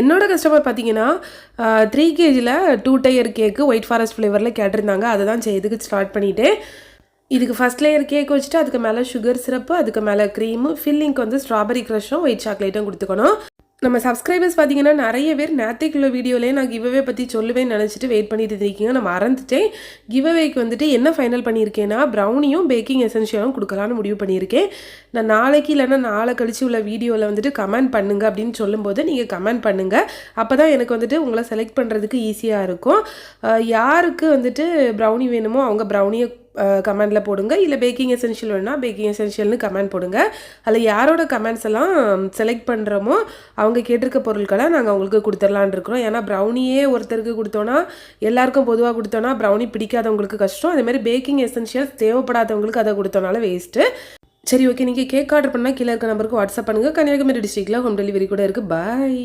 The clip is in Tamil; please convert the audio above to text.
என்னோட கஸ்டமர் பார்த்தீங்கன்னா 3 கேஜியில் 2 டயர் கேக்கு ஒயிட் ஃபாரஸ்ட் ஃப்ளேவரில் கேட்டிருந்தாங்க. அதை தான் செய்யறதுக்கு ஸ்டார்ட் பண்ணிவிட்டேன். இதுக்கு ஃபஸ்ட் லேயர் கேக் வச்சுட்டு அதுக்கு மேலே சுகர் சிரப்பு, அதுக்கு மேலே க்ரீமு, ஃபில்லிங்க்கு வந்து ஸ்ட்ராபெரி க்ரஷும் ஒயிட் சாக்லேட்டும் கொடுத்துக்கணும். நம்ம சப்ஸ்கிரைபர்ஸ் பார்த்தீங்கன்னா நிறைய பேர் நேற்றுக்குள்ள வீடியோலேயே நான் கிவ்அவே பற்றி சொல்லுவேன்னு நினச்சிட்டு வெயிட் பண்ணிட்டு இருக்கீங்க. நான் மறந்துட்டேன். கிவ்அவேக்கு வந்துட்டு என்ன ஃபைனல் பண்ணியிருக்கேன்னா ப்ரௌனியும் பேக்கிங் எசென்ஷியலும் கொடுக்கலான்னு முடிவு பண்ணியிருக்கேன். நான் நாளைக்கு இல்லைன்னா நாளை கழிச்சு உள்ள வீடியோவில் வந்துட்டு கமெண்ட் பண்ணுங்க அப்படின்னு சொல்லும்போது நீங்கள் கமெண்ட் பண்ணுங்கள். அப்போ தான் எனக்கு வந்துட்டு உங்களை செலக்ட் பண்ணுறதுக்கு ஈஸியாக இருக்கும். யாருக்கு வந்துட்டு ப்ரௌனி வேணுமோ அவங்க ப்ரௌனியை கமெண்டில் போடுங்க. இல்லை பேக்கிங் எசென்ஷியல் வேணுன்னா பேக்கிங் எசென்ஷியல்னு கமெண்ட் போடுங்க. அதில் யாரோட கமெண்ட்ஸ் எல்லாம் செலக்ட் பண்ணுறோமோ அவங்க கேட்டிருக்க பொருட்களை நாங்கள் அவங்களுக்கு கொடுத்துடலான் இருக்கிறோம். ஏன்னா ப்ரௌனியே ஒருத்தருக்கு கொடுத்தோன்னா எல்லாருக்கும் பொதுவாக கொடுத்தோன்னா ப்ரௌனி பிடிக்காதவங்களுக்கு கஷ்டம். அதேமாதிரி பேக்கிங் எசென்ஷியல்ஸ் தேவைப்படாதவங்களுக்கு அதை கொடுத்தோனால வேஸ்ட்டு. சரி, ஓகே. நீங்கள் கேக் ஆர்டர் பண்ணால் கீழே இருக்க நம்பருக்கு வாட்ஸ்அப் பண்ணுங்கள். கன்னியாகுமரி டிஸ்ட்ரிக்டில் ஹோம் டெலிவரி கூட இருக்குது. பாய்.